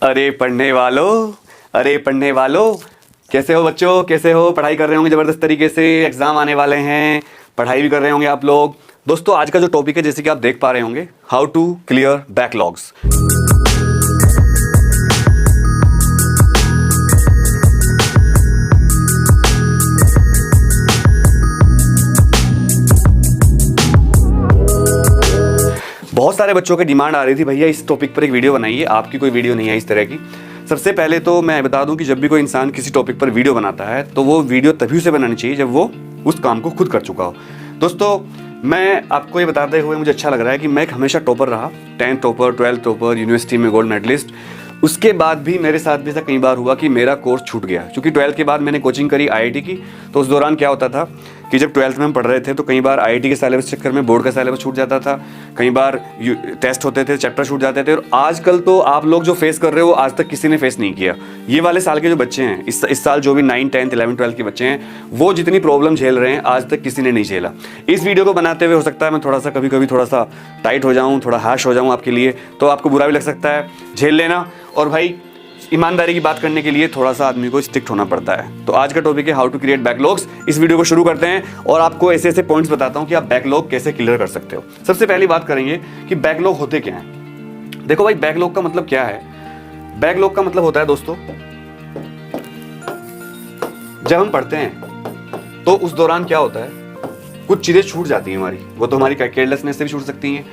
अरे पढ़ने वालों, कैसे हो बच्चों, कैसे हो? पढ़ाई कर रहे होंगे ज़बरदस्त तरीके से, एग्ज़ाम आने वाले हैं, पढ़ाई भी कर रहे होंगे आप लोग। दोस्तों आज का जो टॉपिक है, जैसे कि आप देख पा रहे होंगे, हाउ टू क्लियर बैकलॉग्स। बहुत सारे बच्चों की डिमांड आ रही थी, भैया इस टॉपिक पर एक वीडियो बनाइए। आपकी कोई वीडियो नहीं है इस तरह की। सबसे पहले तो मैं बता दूं कि जब भी कोई इंसान किसी टॉपिक पर वीडियो बनाता है तो वो वीडियो तभी उसे बनानी चाहिए जब वो उस काम को खुद कर चुका हो। दोस्तों मैं आपको ये बताते हुए मुझे अच्छा लग रहा है कि मैं एक हमेशा टॉपर रहा, 10th topper, 12th topper, university में गोल्ड मेडलिस्ट। उसके बाद भी मेरे साथ भी ऐसा कई बार हुआ कि मेरा कोर्स छूट गया, क्योंकि 12th के बाद मैंने कोचिंग करी IIT की। तो उस दौरान क्या होता था कि जब 12th में हम पढ़ रहे थे तो कई बार IIT के सिलेबस चक्कर में बोर्ड का सिलेबस छूट जाता था, कई बार टेस्ट होते थे, चैप्टर छूट जाते थे। और आजकल तो आप लोग जो फेस कर रहे हो आज तक किसी ने फेस नहीं किया। ये वाले साल के जो बच्चे हैं, इस साल जो भी 9, 10, 11, 12 के बच्चे हैं, वो जितनी प्रॉब्लम झेल रहे हैं आज तक किसी ने नहीं झेला। इस वीडियो को बनाते हुए हो सकता है मैं थोड़ा सा कभी थोड़ा सा टाइट हो जाऊँ, थोड़ा हार्श हो जाऊँ आपके लिए, तो आपको बुरा भी लग सकता है, झेल लेना। और भाई ईमानदारी की बात करने के लिए थोड़ा सा आदमी को स्ट्रिक्ट होना पड़ता है। तो आज का टॉपिक है हाउ टू क्रिएट बैकलॉग्स। इस वीडियो को शुरू करते हैं और आपको ऐसे ऐसे पॉइंट्स बताता हूं कि आप बैकलॉग कैसे क्लियर कर सकते हो। सबसे पहली बात करेंगे कि बैकलॉग होते क्या हैं। देखो भाई, बैकलॉग का मतलब क्या है? बैकलॉग का मतलब होता है दोस्तों, जब हम पढ़ते हैं तो उस दौरान क्या होता है, कुछ चीजें छूट जाती हैं हमारी। वो तो हमारी केयरलेसनेस से भी छूट सकती हैं,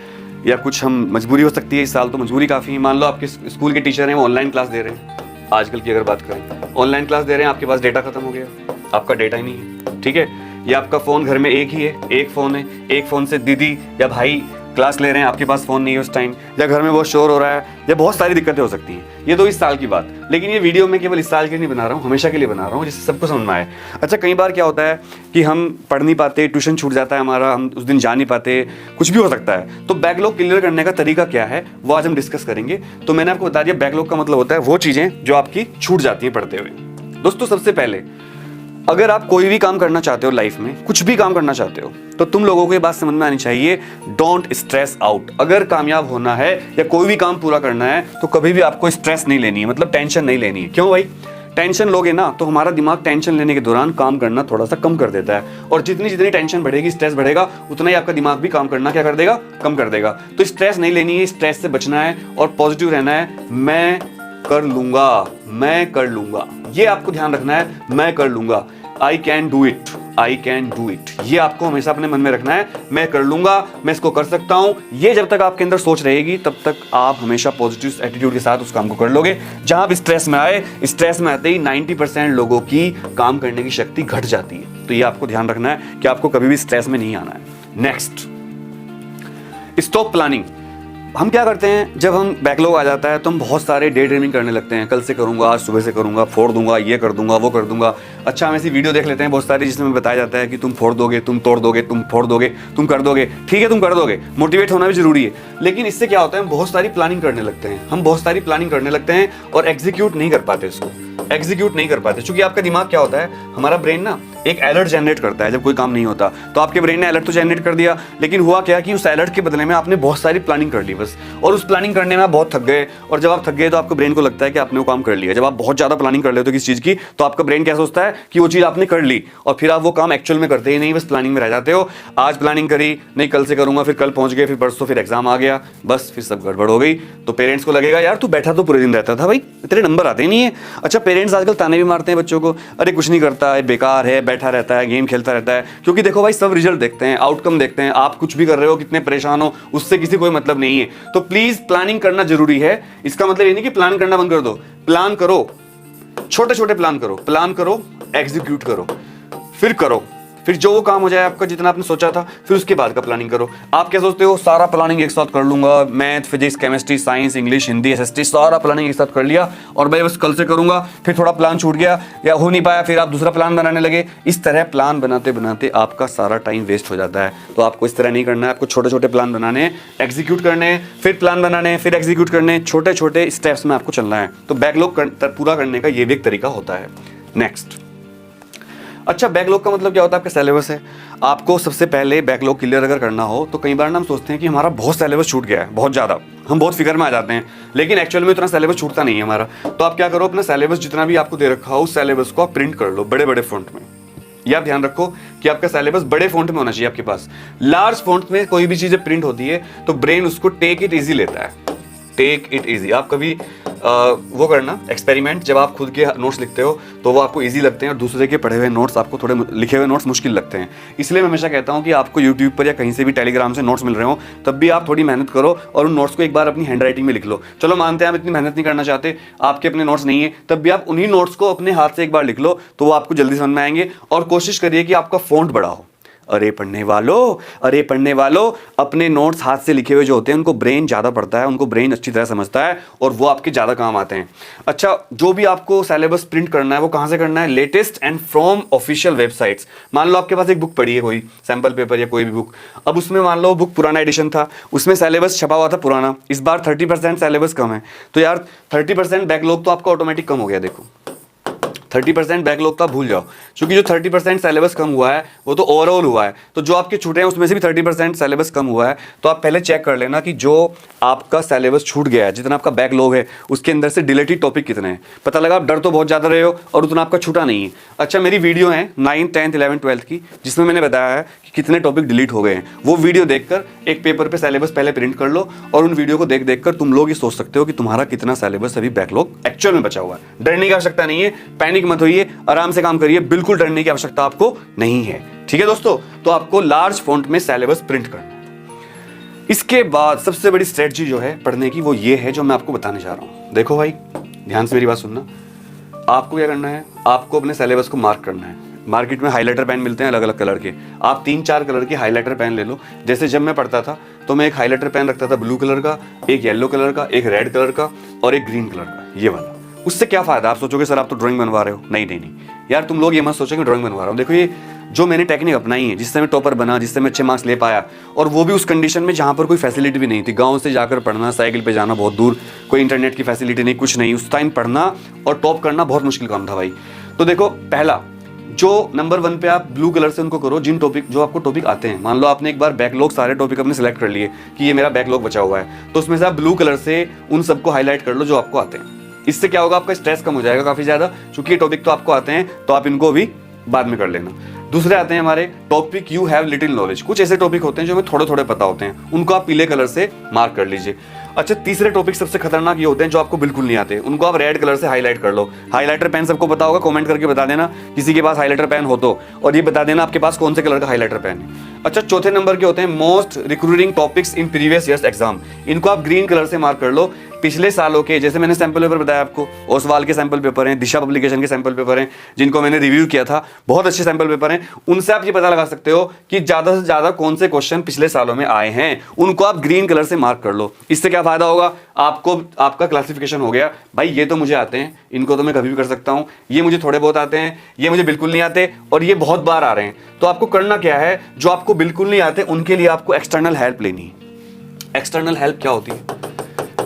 या कुछ हम मजबूरी हो सकती है। इस साल तो मजबूरी काफ़ी है। मान लो आपके स्कूल के टीचर हैं, वो ऑनलाइन क्लास दे रहे हैं। आजकल की अगर बात करें, ऑनलाइन क्लास दे रहे हैं, आपके पास डेटा खत्म हो गया, आपका डेटा ही नहीं है, ठीक है। या आपका फ़ोन घर में एक ही है, एक फ़ोन है, एक फ़ोन से दीदी या भाई क्लास ले रहे हैं, आपके पास फ़ोन नहीं है उस टाइम, या घर में बहुत शोर हो रहा है, या बहुत सारी दिक्कतें हो सकती हैं। ये तो इस साल की बात। लेकिन ये वीडियो मैं केवल इस साल के लिए नहीं बना रहा हूँ, हमेशा के लिए बना रहा हूँ, जिससे सबको समझ में आए। अच्छा, कई बार क्या होता है कि हम पढ़ नहीं पाते, ट्यूशन छूट जाता है हमारा, हम उस दिन जा नहीं पाते, कुछ भी हो सकता है। तो बैकलॉग क्लियर करने का तरीका क्या है वो आज हम डिस्कस करेंगे। तो मैंने आपको बता दिया, बैकलॉग का मतलब होता है वो चीज़ें जो आपकी छूट जाती हैं पढ़ते हुए। दोस्तों सबसे पहले, अगर आप कोई भी काम करना चाहते हो लाइफ में, कुछ भी काम करना चाहते हो, तो तुम लोगों को ये बात समझ में आनी चाहिए, डोंट स्ट्रेस आउट। अगर कामयाब होना है या कोई भी काम पूरा करना है तो कभी भी आपको स्ट्रेस नहीं लेनी है, मतलब टेंशन नहीं लेनी है। क्यों भाई? टेंशन लोगे ना तो हमारा दिमाग टेंशन लेने के दौरान काम करना थोड़ा सा कम कर देता है, और जितनी टेंशन बढ़ेगी, स्ट्रेस बढ़ेगा, उतना ही आपका दिमाग भी काम करना क्या कर देगा, कम कर देगा। तो स्ट्रेस नहीं लेनी है, स्ट्रेस से बचना है और पॉजिटिव रहना है। मैं कर लूंगा, मैं कर लूंगा, ये आपको ध्यान रखना है। मैं कर लूंगा, I can do it, I can do it, ये आपको हमेशा अपने मन में रखना है। मैं कर लूंगा, मैं इसको कर सकता हूं, ये जब तक आपके अंदर सोच रहेगी तब तक आप हमेशा पॉजिटिव एटीट्यूड के साथ उस काम को कर लोगे। जहां भी स्ट्रेस में आए, स्ट्रेस में आते ही 90% लोगों की काम करने की शक्ति घट जाती है। तो ये आपको ध्यान रखना है कि आपको कभी भी स्ट्रेस में नहीं आना है। Next, stop planning. हम क्या करते हैं, जब हम बैकलॉग आ जाता है तो हम बहुत सारे डे ड्रीमिंग करने लगते हैं। कल से करूंगा, आज सुबह से करूंगा, फोड़ दूंगा, ये कर दूंगा, वो कर दूंगा। अच्छा, हम ऐसी वीडियो देख लेते हैं बहुत सारी जिसमें बताया जाता है कि तुम फोड़ दोगे, तुम तोड़ दोगे, तुम फोड़ दोगे, तुम कर दोगे। ठीक है, तुम कर दोगे, मोटिवेट होना भी जरूरी है। लेकिन इससे क्या होता है, हम बहुत सारी प्लानिंग करने लगते हैं, हम बहुत सारी प्लानिंग करने लगते हैं और एग्जीक्यूट नहीं कर पाते, इसको एग्जीक्यूट नहीं कर पाते। क्योंकि आपका दिमाग क्या होता है, हमारा ब्रेन ना एक अलर्ट जनरेट करता है जब कोई काम नहीं होता। तो आपके ब्रेन ने अलर्ट तो जनरेट कर दिया, लेकिन हुआ क्या कि उस अलर्ट के बदले में आपने बहुत सारी प्लानिंग कर ली बस, और उस प्लानिंग करने में आप बहुत थक गए। और जब आप थक गए तो आपके ब्रेन को लगता है कि आपने वो काम कर लिया। जब आप बहुत ज्यादा प्लानिंग कर लेते हो किसी चीज की, तो आपका ब्रेन क्या सोचता है कि वो चीज आपने कर ली, और फिर आप वो काम एक्चुअल में करते ही नहीं, बस प्लानिंग में रह जाते हो। आज प्लानिंग करी, नहीं कल से करूंगा, फिर कल पहुंच गए, फिर परसों, फिर एग्जाम आ गया, बस फिर सब गड़बड़ हो गई। तो पेरेंट्स को लगेगा, यार तू बैठा तो पूरे दिन रहता था भाई, तेरे नंबर आते नहीं है। अच्छा, पेरेंट्स आजकल ताने भी मारते हैं बच्चों को, अरे कुछ नहीं करता है, बेकार है, बैठा रहता है, गेम खेलता रहता है। क्योंकि देखो भाई, सब रिजल्ट देखते हैं, आउटकम देखते हैं। आप कुछ भी कर रहे हो, कितने परेशान हो, उससे किसी कोई मतलब नहीं है। तो प्लीज प्लानिंग करना जरूरी है। इसका मतलब ये नहीं कि प्लान करना बंद कर दो, प्लान करो, छोटे छोटे प्लान करो, प्लान करो, एग्जीक्यूट करो, फिर करो, फिर जो वो काम हो जाए आपका जितना आपने सोचा था, फिर उसके बाद का प्लानिंग करो। आप क्या सोचते हो, सारा प्लानिंग एक साथ कर लूंगा, math, physics, chemistry, science, English, Hindi, SST, सारा प्लानिंग एक साथ कर लिया और भाई बस कल से करूंगा, फिर थोड़ा प्लान छूट गया या हो नहीं पाया, फिर आप दूसरा प्लान बनाने लगे। इस तरह प्लान बनाते बनाते आपका सारा टाइम वेस्ट हो जाता है। तो आपको इस तरह नहीं करना है, आपको छोटे छोटे प्लान बनाने हैं, एग्जीक्यूट करने हैं, फिर प्लान बनाने हैं, फिर एग्जीक्यूट करने हैं, छोटे छोटे स्टेप्स में आपको चलना है। तो बैकलॉग पूरा करने का ये भी एक तरीका होता है। नेक्स्ट, अच्छा, बैकलॉग का मतलब क्या होता है? आपका सिलेबस है। आपको सबसे पहले बैकलॉग क्लियर अगर करना हो तो कई बार ना हम सोचते हैं कि हमारा बहुत सिलेबस छूट गया है, बहुत ज़्यादा, हम बहुत फिक्र में आ जाते हैं, लेकिन एक्चुअल में उतना सिलेबस छूटता नहीं है हमारा। तो आप क्या करो, अपना सिलेबस जितना भी आपको दे रखा हो उस सिलेबस को आप प्रिंट कर लो बड़े बड़े फॉन्ट में। ये आप ध्यान रखो कि आपका सिलेबस बड़े फॉन्ट में होना चाहिए आपके पास। लार्ज फॉन्ट में कोई भी चीज़ प्रिंट होती है तो ब्रेन उसको टेक इट ईजी लेता है, टेक इट ईजी। आप कभी वो करना एक्सपेरिमेंट, जब आप खुद के नोट्स लिखते हो तो वो आपको इजी लगते हैं और दूसरे के पढ़े हुए नोट्स आपको थोड़े लिखे हुए नोट्स मुश्किल लगते हैं। इसलिए मैं हमेशा कहता हूँ कि आपको यूट्यूब पर या कहीं से भी टेलीग्राम से नोट्स मिल रहे हो तब भी आप थोड़ी मेहनत करो और उन नोट्स को एक बार अपनी हैंड राइटिंग में लिख लो। चलो मानते हैं आप इतनी मेहनत नहीं करना चाहते, आपके अपने नोट्स नहीं है, तब भी आप उन्हीं नोट्स को अपने हाथ से एक बार लिख लो तो वो आपको जल्दी समझ में आएंगे। और कोशिश करिए कि आपका फॉन्ट बड़ा हो। अरे पढ़ने वालों, अपने नोट्स हाथ से लिखे हुए जो होते हैं उनको ब्रेन ज़्यादा पढ़ता है, उनको ब्रेन अच्छी तरह समझता है और वो आपके ज़्यादा काम आते हैं। अच्छा, जो भी आपको सिलेबस प्रिंट करना है वो कहाँ से करना है? Latest and from official websites. मान लो आपके पास एक बुक पड़ी है, कोई सैम्पल पेपर या कोई भी बुक, अब उसमें मान लो बुक पुराना एडिशन था, उसमें सिलेबस छपा हुआ था पुराना, इस बार 30% सिलेबस कम है, तो यार 30% बैकलॉग तो आपका ऑटोमेटिक कम हो गया। देखो 30% बैकलॉग तो आप भूल जाओ, क्योंकि जो 30% सिलेबस कम हुआ है वो तो ओवरऑल हुआ है, तो जो आपके छूटे हैं उसमें से भी 30% सिलेबस कम हुआ है। तो आप पहले चेक कर लेना कि जो आपका सिलेबस छूट गया है, जितना आपका बैकलॉग है उसके अंदर से डिलीटेड टॉपिक कितने हैं। पता लगा आप डर तो बहुत ज़्यादा रहे हो और उतना आपका छूटा नहीं है। अच्छा, मेरी वीडियो है 9th 10th 11th 12th की, जिसमें मैंने बताया है कि कितने टॉपिक डिलीट हो गए हैं। वो वीडियो देखकर एक पेपर पे सिलेबस पहले प्रिंट कर लो और उन वीडियो को देख देखकर तुम लोग ये सोच सकते हो कि तुम्हारा कितना सिलेबस अभी बैकलॉग एक्चुअल में बचा हुआ है। डरने की आवश्यकता नहीं है, पैनिक मत होइए, आराम से काम करिए, बिल्कुल डरने की आवश्यकता आपको नहीं है। ठीक है दोस्तों, तो आपको लार्ज फॉन्ट में सिलेबस प्रिंट करना है। इसके बाद सबसे बड़ी स्ट्रेटजी जो है पढ़ने की वो ये है जो मैं आपको बताने जा रहा हूं। देखो भाई, ध्यान से मेरी बात सुनना। आपको क्या करना है, आपको अपने सिलेबस को मार्क करना है। मार्केट में हाइलाइटर पेन मिलते हैं अलग अलग कलर के, आप 3-4 कलर के हाइलाइटर पेन ले लो। जैसे जब मैं पढ़ता था तो मैं एक हाइलाइटर पेन रखता था ब्लू कलर का, एक येलो कलर का, एक रेड कलर का और एक ग्रीन कलर का, ये वाला। उससे क्या फायदा? आप सोचोगे सर आप तो ड्राइंग बनवा रहे हो। नहीं नहीं नहीं यार, तुम लोग ये मत सोचो कि ड्राइंग बनवा रहा हूँ। देखो, ये जो मैंने टेक्निक अपनाई है, जिससे मैं टॉपर बना, जिससे मैं अच्छे मार्क्स ले पाया, और वो भी उस कंडीशन में जहाँ पर कोई फैसिलिटी भी नहीं थी। गांव से जाकर पढ़ना, साइकिल पे जाना बहुत दूर, कोई इंटरनेट की फैसिलिटी नहीं, कुछ नहीं। उस टाइम पढ़ना और टॉप करना बहुत मुश्किल काम था भाई। तो देखो, पहला जो नंबर 1 पे आप ब्लू कलर से उनको करो जिन टॉपिक, जो आपको टॉपिक आते हैं। मान लो आपने एक बार बैकलॉग सारे टॉपिक अपने सेलेक्ट कर लिए कि ये मेरा बैकलॉग बचा हुआ है, तो उसमें से आप ब्लू कलर से उन सबको हाईलाइट कर लो जो आपको आते हैं। इससे क्या होगा, आपका स्ट्रेस कम हो जाएगा काफी ज्यादा, क्योंकि ये टॉपिक तो आपको आते हैं, तो आप इनको भी बाद में कर लेना। दूसरे आते हैं हमारे topic you have little knowledge. कुछ ऐसे टॉपिक होते हैं जो हमें थोड़े थोड़े पता होते हैं, उनको आप पीले कलर से मार्क कर लीजिए। अच्छा, तीसरे टॉपिक सबसे खतरनाक ये होते हैं जो आपको बिल्कुल नहीं आते, उनको आप रेड कलर से हाईलाइट कर लो। हाईलाइटर पेन सबको पता होगा, कमेंट करके बता देना किसी के पास हाईलाइटर पेन हो तो, और ये बता देना आपके पास कौन से कलर का हाईलाइटर पेन है। अच्छा, चौथे नंबर के होते हैं most recruiting topics in previous years exam. इनको आप ग्रीन कलर से मार्क कर लो। पिछले सालों के, जैसे मैंने सैंपल पेपर बताया आपको, ओसवाल के सैंपल पेपर हैं, दिशा पब्लिकेशन के सैंपल पेपर हैं, जिनको मैंने रिव्यू किया था, बहुत अच्छे सैंपल पेपर हैं। उनसे आप ये पता लगा सकते हो कि ज्यादा से ज्यादा कौन से क्वेश्चन पिछले सालों में आए हैं, उनको आप ग्रीन कलर से मार्क कर लो। इससे क्या फायदा होगा आपको, आपका क्लासिफिकेशन हो गया भाई, ये तो मुझे आते हैं, इनको तो मैं कभी भी कर सकता हूं, ये मुझे थोड़े बहुत आते हैं, ये मुझे बिल्कुल नहीं आते, और ये बहुत बार आ रहे हैं। तो आपको करना क्या है, जो आपको बिल्कुल नहीं आते उनके लिए आपको एक्सटर्नल हेल्प लेनी है। एक्सटर्नल हेल्प क्या होती है?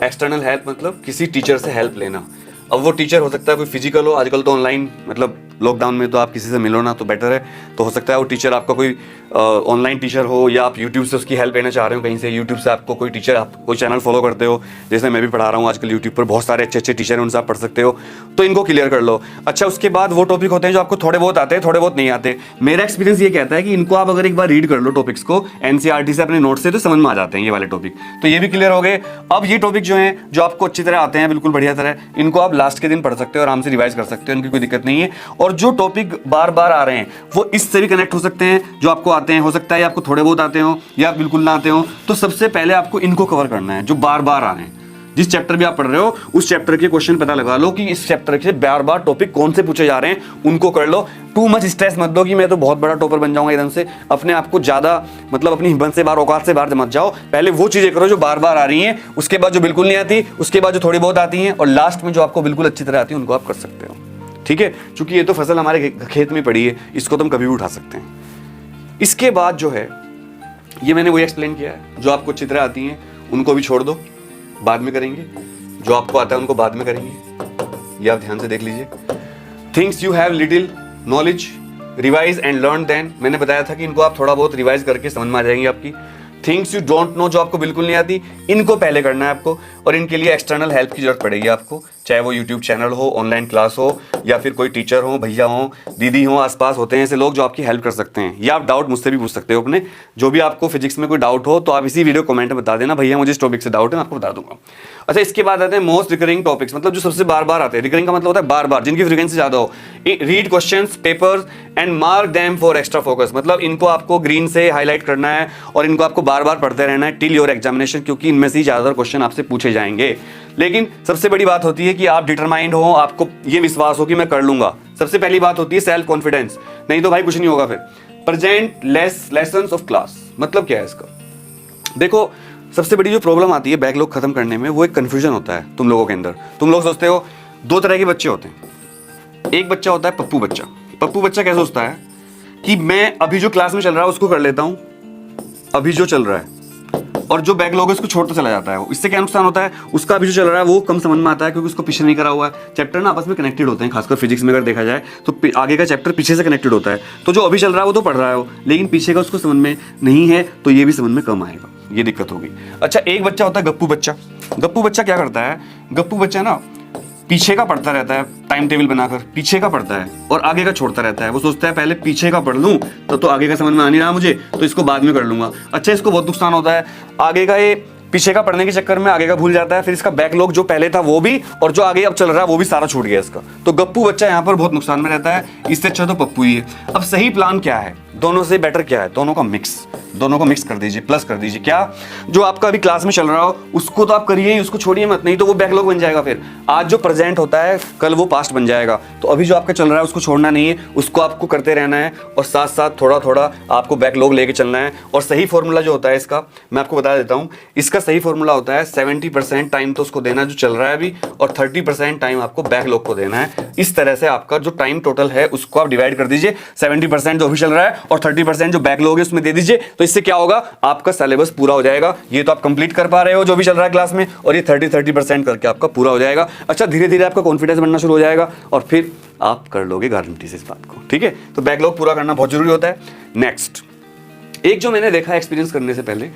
एक्सटर्नल हेल्प मतलब किसी टीचर से हेल्प लेना। अब वो टीचर हो सकता है कोई फिजिकल हो, आजकल तो ऑनलाइन, मतलब लॉकडाउन में तो आप किसी से मिलो ना तो बेटर है, तो हो सकता है वो टीचर आपका कोई ऑनलाइन टीचर हो, या आप यूट्यूब से उसकी हेल्प लेना चाह रहे हो कहीं से, यूट्यूब से आपको कोई टीचर, आप कोई चैनल फॉलो करते हो, जैसे मैं भी पढ़ा रहा हूँ आजकल यूट्यूब पर, बहुत सारे अच्छे अच्छे टीचर हैं, उनसे आप पढ़ सकते हो, तो इनको क्लियर कर लो। अच्छा, उसके बाद वो टॉपिक होते हैं जो आपको थोड़े बहुत आते हैं, थोड़े बहुत नहीं आते। मेरा एक्सपीरियंस ये कहता है कि इनको आप अगर एक बार रीड कर लो टॉपिक्स को एनसीईआरटी से, अपने नोट से, तो समझ में आ जाते हैं ये वाले टॉपिक, तो ये भी क्लियर हो गए। अब ये टॉपिक जो हैं, जो आपको अच्छी तरह आते हैं, बिल्कुल बढ़िया तरह, इनको आप लास्ट के दिन पढ़ सकते हो, आराम से रिवाइज कर सकते हो, इनकी कोई दिक्कत नहीं है। और जो टॉपिक बार बार आ रहे हैं वो इससे भी कनेक्ट हो सकते हैं, जो आपको आते हैं, हो सकता है आपको थोड़े बहुत आते हो या बिल्कुल ना आते हो, तो सबसे पहले आपको इनको कवर करना है जो बार बार आ रहे हैं। जिस चैप्टर भी आप पढ़ रहे हो उस चैप्टर के क्वेश्चन पता लगा लो कि इस चैप्टर से बार बार टॉपिक कौन से पूछे जा रहे हैं, उनको कर लो। टू मच स्ट्रेस मत दो कि मैं तो बहुत बड़ा टॉपर बन जाऊंगा एकदम से, अपने आप को ज्यादा, मतलब अपनी हिम्मत से बाहर, औकात से बाहर मत जाओ। पहले वो चीजें करो जो बार बार आ रही हैं, उसके बाद जो बिल्कुल नहीं आती, उसके बाद जो थोड़ी बहुत आती हैं, और लास्ट में जो आपको बिल्कुल अच्छी तरह आती है उनको आप कर सकते हो। ठीक है, क्योंकि ये तो फसल हमारे खेत में पड़ी है, इसको तो हम कभी भी उठा सकते हैं। इसके बाद जो है, ये मैंने वही एक्सप्लेन किया है, जो आपको अच्छी तरह आती हैं उनको भी छोड़ दो, बाद में करेंगे, जो आपको आता है उनको बाद में करेंगे। ये आप ध्यान से देख लीजिए। Things you have little knowledge, revise and learn then. मैंने बताया था कि इनको आप थोड़ा बहुत रिवाइज करके समझ में आ जाएंगी आपकी। थिंग्स यू डोंट नो, जो आपको बिल्कुल नहीं आती, इनको पहले करना है आपको, और इनके लिए एक्सटर्नल हेल्प की जरूरत पड़ेगी आपको, चाहे वो यूट्यूब चैनल हो, ऑनलाइन क्लास हो, या फिर कोई टीचर हो, भैया हो, दीदी हो, आसपास होते हैं ऐसे लोग जो आपकी हेल्प कर सकते हैं। या आप डाउट मुझसे भी पूछ सकते हो अपने, जो भी आपको फिजिक्स में कोई डाउट हो तो आप इसी वीडियो कमेंट में बता देना, भैया मुझे इस टॉपिक से डाउट है, मैं आपको बता दूंगा। अच्छा, इसके बाद आते हैं मोस्ट रिकरिंग टॉपिक्स, मतलब जो सबसे बार बार आते हैं। रिकरिंग का मतलब होता है बार बार, जिनकी फ्रीक्वेंसी ज्यादा हो। Read questions papers and mark them for extra focus, मतलब इनको आपको ग्रीन से हाईलाइट करना है और इनको आपको बार बार पढ़ते रहना है टिल योर एग्जामिनेशन, क्योंकि इनमें से ज्यादातर क्वेश्चन आपसे पूछे जाएंगे। लेकिन सबसे बड़ी बात होती है कि आप डिटरमाइंड हो, आपको ये विश्वास हो कि मैं कर लूंगा। सबसे पहली बात होती है सेल्फ कॉन्फिडेंस, नहीं तो भाई कुछ नहीं होगा फिर। प्रेजेंट लेसन्स ऑफ क्लास, मतलब क्या है इसका? देखो, सबसे बड़ी जो प्रॉब्लम आती है बैकलॉग खत्म करने में, वो एक कंफ्यूजन होता है तुम लोगों के अंदर। तुम लोग सोचते हो दो तरह के बच्चे होते हैं। एक बच्चा होता है पप्पू बच्चा। पप्पू बच्चा क्या सोचता है कि मैं अभी जो क्लास में चल रहा है उसको कर लेता हूं, अभी जो चल रहा है, और जो बैकलॉग है उसको छोड़ता चला जाता है। इससे क्या नुकसान होता है? उसका अभी जो चल रहा है वो कम समझ में आता है, क्योंकि उसको पीछे नहीं करा हुआ है। चैप्टर ना आपस में कनेक्टेड होते हैं, खासकर फिजिक्स में अगर देखा जाए तो आगे का चैप्टर पीछे से कनेक्टेड होता है। तो जो अभी चल रहा है वो तो पढ़ रहा है वो, लेकिन पीछे का उसको समझ में नहीं है, तो ये भी समझ में कम आएगा, ये दिक्कत होगी। अच्छा, एक बच्चा होता है गप्पू बच्चा। गप्पू बच्चा क्या करता है? गप्पू बच्चा ना पीछे का पढ़ता रहता है, टाइम टेबल बनाकर पीछे का पढ़ता है और आगे का छोड़ता रहता है। वो सोचता है पहले पीछे का पढ़ लूं तो आगे का समझ में आ नहीं रहा मुझे, तो इसको बाद में कर लूंगा। अच्छा, इसको बहुत नुकसान होता है, आगे का ये पीछे का पढ़ने के चक्कर में आगे का भूल जाता है, फिर इसका बैकलॉग जो पहले था वो भी, और जो आगे अब चल रहा है वो भी सारा छूट गया इसका। तो गप्पू बच्चा यहाँ पर बहुत नुकसान में रहता है, इससे अच्छा तो पप्पू ही है। अब सही प्लान क्या है? दोनों से बेटर क्या है? दोनों का मिक्स, दोनों को मिक्स कर दीजिए, प्लस कर दीजिए। क्या? जो आपका अभी क्लास में चल रहा हो उसको तो आप करिए ही, उसको छोड़िए मत, नहीं तो वो बैकलॉग बन जाएगा। फिर आज जो प्रेजेंट होता है कल वो पास्ट बन जाएगा। तो अभी जो आपका चल रहा है उसको छोड़ना नहीं है, उसको आपको करते रहना है, और साथ साथ थोड़ा थोड़ा आपको बैकलॉग लेके चलना है। और सही फॉर्मूला जो होता है इसका, मैं आपको बता देता हूँ। इसका सही फॉर्मूला होता है 70% टाइम तो उसको देना जो चल रहा है अभी, और 30% टाइम आपको बैकलॉग को देना है। इस तरह से आपका जो टाइम टोटल है उसको आप डिवाइड कर दीजिए, 70% जो अभी चल रहा है और 30% जो बैकलॉग है उसमें दे दीजिए। तो इससे क्या होगा? आपका सिलेबस पूरा हो जाएगा। ये तो आप कंप्लीट कर पा रहे हो जो भी चल रहा है क्लास में, और ये 30% करके आपका पूरा हो जाएगा। अच्छा, धीरे धीरे आपका कॉन्फिडेंस बनना शुरू हो जाएगा और फिर आप कर लोगे गारंटी से इस बात को। ठीक है, तो बैकलॉग पूरा करना बहुत जरूरी होता है। नेक्स्ट, एक जो मैंने देखा एक्सपीरियंस करने से पहले,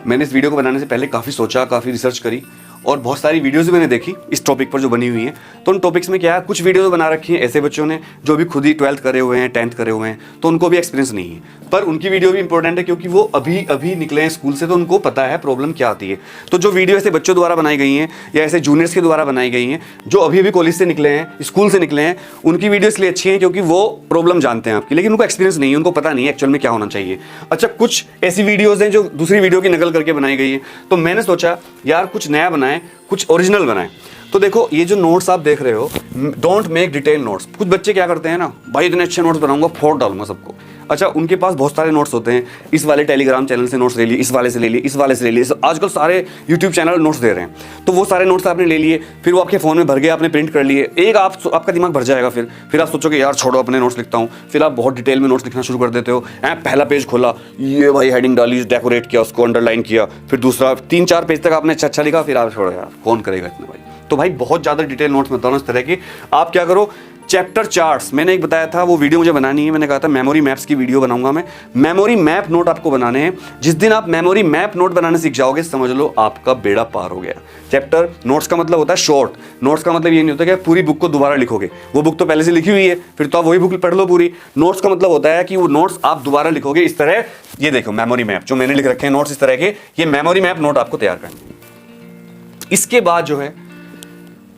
मैंने इस वीडियो को बनाने से पहले काफ़ी सोचा, काफ़ी रिसर्च करी, और बहुत सारी वीडियोस भी मैंने देखी इस टॉपिक पर जो बनी हुई हैं। तो उन टॉपिक्स में क्या है, कुछ वीडियो बना रखी है ऐसे बच्चों ने जो भी खुद ही 12th करे हुए हैं, 10th करे हुए हैं, तो उनको भी एक्सपीरियंस नहीं है, पर उनकी वीडियो भी इंपॉर्टेंट है क्योंकि वो अभी अभी निकले हैं स्कूल से, तो उनको पता है प्रॉब्लम क्या आती है। तो जो वीडियो ऐसे बच्चों द्वारा बनाई गई हैं या ऐसे जूनियर्स के द्वारा बनाई गई हैं जो अभी अभी कॉलेज से निकले हैं, स्कूल से निकले हैं, उनकी वीडियो इसलिए अच्छी है क्योंकि वो प्रॉब्लम जानते हैं आपकी, लेकिन उनको एक्सपीरियंस नहीं है, उनको पता नहीं है एक्चुअल में क्या होना चाहिए। अच्छा, कुछ ऐसी वीडियोज़ हैं जो दूसरी वीडियो की नकल करके बनाई गई है, तो मैंने सोचा यार कुछ नया बनाएं, कुछ ओरिजिनल बनाएं। तो देखो, ये जो नोट्स आप देख रहे हो, डोंट मेक डिटेल नोट्स। कुछ बच्चे क्या करते हैं ना, भाई इतने अच्छे नोट्स बनाऊंगा, फोड़ डालूंगा सबको। अच्छा, उनके पास बहुत सारे नोट्स होते हैं, इस वाले टेलीग्राम चैनल से नोट्स ले लिए, इस वाले से ले लिए, इस वाले से ले लिए, आजकल सारे यूट्यूब चैनल नोट्स दे रहे हैं। तो वो सारे नोट्स आपने ले लिए, फिर वो आपके फ़ोन में भर गए, आपने प्रिंट कर लिए, एक आपका दिमाग भर जाएगा। फिर आप सोचोगे यार छोड़ो, अपने नोट्स लिखता हूँ। फिर आप बहुत डिटेल में नोट्स लिखना शुरू कर देते हो। पहला पेज खोला, ये भाई हेडिंग डाली, डेकोरेट किया, उसको अंडरलाइन किया, फिर दूसरा 3-4 पेज तक आपने अच्छा लिखा, फिर आप छोड़ो यार, कौन करेगा इतना भाई। तो भाई बहुत ज़्यादा डिटेल नोट्स मत बनाओ इस तरह की। आप क्या करो, चैप्टर चार्ट्स, मैंने एक बताया था, वो वीडियो मुझे बनानी है, मैंने कहा था मेमोरी मैप्स की वीडियो बनाऊंगा मैं। मेमोरी मैप नोट आपको बनाने हैं। जिस दिन आप मेमोरी मैप नोट बनाने सीख जाओगे, समझ लो आपका बेड़ा पार हो गया। चैप्टर नोट्स का मतलब होता है शॉर्ट, नोट्स का मतलब ये नहीं होता कि पूरी बुक को दोबारा लिखोगे, वो बुक तो पहले से लिखी हुई है, फिर तो आप वही बुक पढ़ लो पूरी। नोट्स का मतलब होता है कि वो नोट्स आप दोबारा लिखोगे इस तरह। ये देखो मेमोरी मैप जो मैंने लिख रखे हैं नोट्स इस तरह के, ये मेमोरी मैप नोट आपको तैयार करनी है। इसके बाद जो है,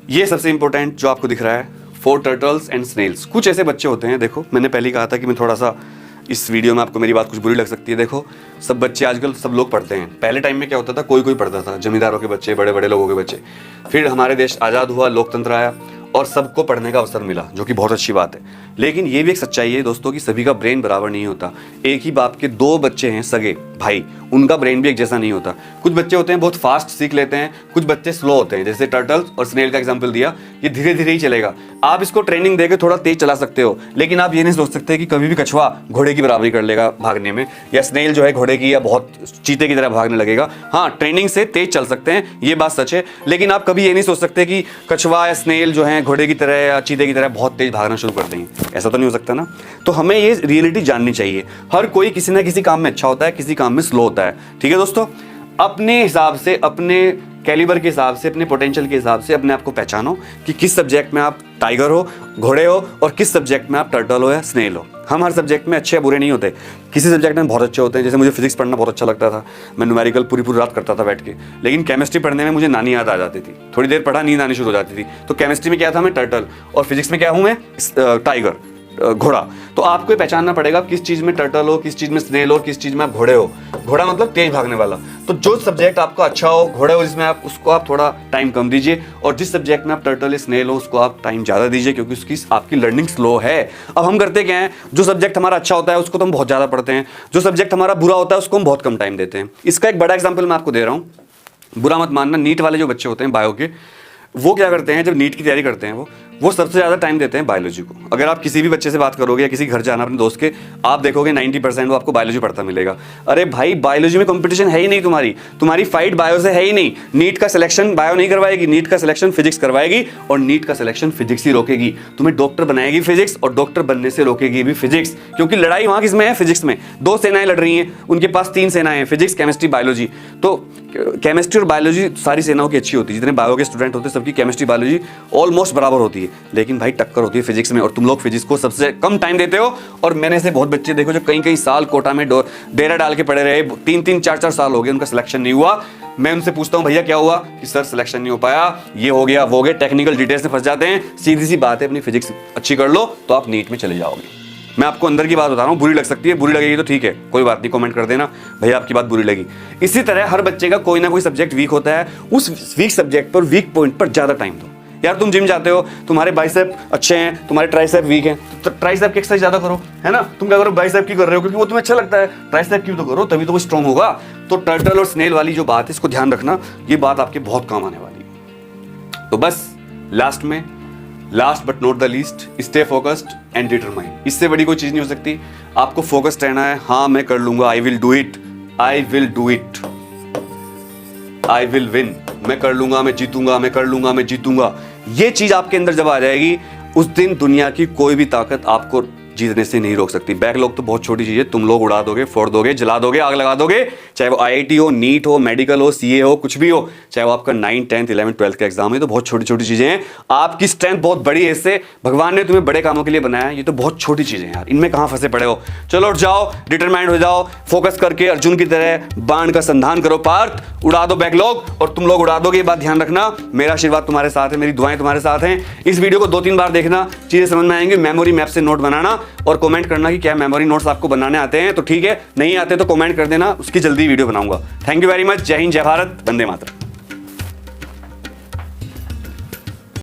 ये सबसे इंपॉर्टेंट जो आपको दिख रहा है, 4 टर्टल्स एंड स्नेल्स। कुछ ऐसे बच्चे होते हैं, देखो मैंने पहले ही कहा था कि मैं थोड़ा सा इस वीडियो में आपको मेरी बात कुछ बुरी लग सकती है। देखो, सब बच्चे आजकल सब लोग पढ़ते हैं। पहले टाइम में क्या होता था, कोई कोई पढ़ता था, जमींदारों के बच्चे, बड़े बड़े लोगों के बच्चे। फिर हमारे देश आज़ाद हुआ, लोकतंत्र आया और सबको पढ़ने का अवसर मिला, जो कि बहुत अच्छी बात है। लेकिन ये भी एक सच्चाई है दोस्तों कि सभी का ब्रेन बराबर नहीं होता। एक ही बाप के 2 बच्चे हैं सगे भाई, उनका ब्रेन भी एक जैसा नहीं होता। कुछ बच्चे होते हैं बहुत फास्ट सीख लेते हैं, कुछ बच्चे स्लो होते हैं, जैसे टर्टल्स और स्नेल का एग्जांपल दिया। ये धीरे धीरे ही चलेगा। आप इसको ट्रेनिंग देके थोड़ा तेज चला सकते हो, लेकिन आप ये नहीं सोच सकते कि कभी भी कछुआ घोड़े की बराबरी कर लेगा भागने में, या स्नेल जो है घोड़े की या बहुत चीते की तरह भागने लगेगा। हाँ, ट्रेनिंग से तेज चल सकते हैं, ये बात सच है, लेकिन आप कभी ये नहीं सोच सकते कि कछुआ या स्नेल जो है घोड़े की तरह या चीते की तरह बहुत तेज भागना शुरू कर देंगे। ऐसा तो नहीं हो सकता ना। तो हमें ये रियलिटी जाननी चाहिए, हर कोई किसी ना किसी काम में अच्छा होता है, किसी काम में स्लो होता है। ठीक है दोस्तों, अपने हिसाब से, अपने कैलिबर के हिसाब से, अपने पोटेंशियल के हिसाब से अपने आप को पहचानो कि किस सब्जेक्ट में आप टाइगर हो, घोड़े हो, और किस सब्जेक्ट में आप टर्टल हो या स्नेल हो। हम हर सब्जेक्ट में अच्छे या बुरे नहीं होते, किसी सब्जेक्ट में बहुत अच्छे होते हैं। जैसे मुझे फिजिक्स पढ़ना बहुत अच्छा लगता था, मैं न्यूमेरिकल पूरी रात करता था बैठ के, लेकिन केमिस्ट्री पढ़ने में मुझे नानी याद आ जाती थी, थोड़ी देर पढ़ा नींद आनी शुरू हो जाती थी। तो केमिस्ट्री में क्या था, मैं टर्टल, और फिजिक्स में क्या हूँ मैं, टाइगर, घोड़ा। तो आपको पहचानना पड़ेगा किस चीज में टर्टल हो, किस चीज में स्नेल हो, किस चीज में आप घोड़े हो। घोड़ा मतलब तेज भागने वाला। तो जो सब्जेक्ट आपका अच्छा हो, घोड़े हो जिसमें आप, उसको आप थोड़ा टाइम कम दीजिए, और जिस सब्जेक्ट में आप टर्टल या स्नेल हो उसको आप टाइम ज्यादा दीजिए, क्योंकि उसकी आपकी लर्निंग स्लो है। अब हम करते क्या है, जो सब्जेक्ट हमारा अच्छा होता है उसको तो हम बहुत ज्यादा पढ़ते हैं, जो सब्जेक्ट हमारा बुरा होता है उसको हम बहुत कम टाइम देते हैं। इसका एक बड़ा एग्जाम्पल मैं आपको दे रहा हूँ, बुरा मत मानना। नीट वाले जो बच्चे होते हैं बायो के, वो क्या करते हैं, जब नीट की तैयारी करते हैं वो सबसे ज़्यादा टाइम देते हैं बायोलॉजी को। अगर आप किसी भी बच्चे से बात करोगे या किसी घर जाना अपने दोस्त के, आप देखोगे 90% वो आपको बायोलॉजी पढ़ता मिलेगा। अरे भाई, बायोलॉजी में कंपटीशन है ही नहीं, तुम्हारी फाइट बायो से है ही नहीं। नीट का सिलेक्शन बायो नहीं करवाएगी, नीट का सिलेक्शन फिजिक्स करवाएगी, और नीट का सिलेक्शन फिजिक्स ही रोकेगी। तुम्हें डॉक्टर बनाएगी फिजिक्स, और डॉक्टर बनने से रोकेगी भी फिजिक्स, क्योंकि लड़ाई वहाँ किसमें है, फिजिक्स में। 2 सेनाएं लड़ रही हैं, उनके पास 3 सेनाएं हैं, फिजिक्स, केमिस्ट्री, बायोलॉजी। तो केमिस्ट्री और बायोलॉजी सारी सेनाओं की अच्छी होती है, जितने बायो के स्टूडेंट होते हैं सबकी केमिस्ट्री बायोलॉजी ऑलमोस्ट बराबर होती है, लेकिन भाई टक्कर होती है फिजिक्स में, और तुम लोग फिजिक्स को सबसे कम टाइम देते हो। और मैंने से बहुत बच्चे देखो जो कई साल कोटा में डेरा डाल के पड़े रहे, 3-3, 4-4 साल हो गए, उनका सिलेक्शन नहीं हुआ। मैं उनसे पूछता हूँ भैया क्या हुआ, कि सर सिलेक्शन नहीं हो पाया, ये हो गया वो हो गया, टेक्निकल डिटेल्स में फंस जाते हैं। सीधी सी बात है, अपनी फिजिक्स अच्छी कर लो तो आप नीट में चले जाओगे। मैं आपको अंदर की बात बता रहा हूँ, बुरी लग सकती है, बुरी लगेगी तो ठीक है, कोई बात नहीं, कमेंट कर देना भैया आपकी बात बुरी लगी। इसी तरह हर बच्चे का कोई ना कोई सब्जेक्ट वीक होता है, उस वीक सब्जेक्ट पर, वीक पॉइंट पर ज्यादा टाइम दो। यार तुम जिम जाते हो, तुम्हारे बाइसेप अच्छे हैं, तुम्हारे ट्राइसेप वीक हैं, तो ट्राइसेप की एक्सरसाइज ज्यादा करो, है ना। तुम क्या करो, बाइसेप की कर रहे हो क्योंकि वो तुम्हें अच्छा लगता है, ट्राइसेप की तो करो, तभी तो वो स्ट्रॉन्ग होगा। तो टर्टल और स्नेल वाली जो बात है, इसको ध्यान रखना, ये बात आपके बहुत काम आने वाली है। तो बस last but not the least, stay focused and determined. इससे बड़ी कोई चीज नहीं हो सकती। आपको फोकस्ड रहना है, हाँ मैं कर लूंगा, I will do it, I will do it, I will win, मैं कर लूंगा, मैं जीतूंगा, मैं कर लूंगा, मैं जीतूंगा। ये चीज आपके अंदर जब आ जाएगी, उस दिन दुनिया की कोई भी ताकत आपको जीतने से नहीं रोक सकती। बैकलॉग तो बहुत छोटी चीज है, तुम लोग उड़ा दोगे, फोड़ दोगे, जला दोगे, आग लगा दोगे। चाहे वो IIT हो, नीट हो, मेडिकल हो, CA हो, कुछ भी हो, चाहे वो आपका 9, 10, 11, 12 का एग्जाम है, तो बहुत छोटी छोटी चीजें हैं। आपकी स्ट्रेंथ बहुत बड़ी है, इससे भगवान ने तुम्हें बड़े कामों के लिए बनाया है। ये तो बहुत छोटी चीजें हैं यार, इनमें कहां फंसे पड़े हो। चलो उठ जाओ, डिटरमाइंड हो जाओ, फोकस करके अर्जुन की तरह बाण का संधान करो पार्थ, उड़ा दो बैकलॉग, और तुम लोग उड़ा दोगे। ये बात ध्यान रखना, मेरा आशीर्वाद तुम्हारे साथ है, मेरी दुआएं तुम्हारे साथ हैं। इस वीडियो को 2-3 बार देखना, चीजें समझ में आएंगी। मेमोरी मैप से नोट बनाना और कमेंट करना कि क्या मेमोरी नोट्स आपको बनाने आते हैं, तो ठीक है, नहीं आते तो कमेंट कर देना, उसकी जल्दी वीडियो बनाऊंगा। Thank you very much. जय हिंद, जय भारत, वंदे मातरम।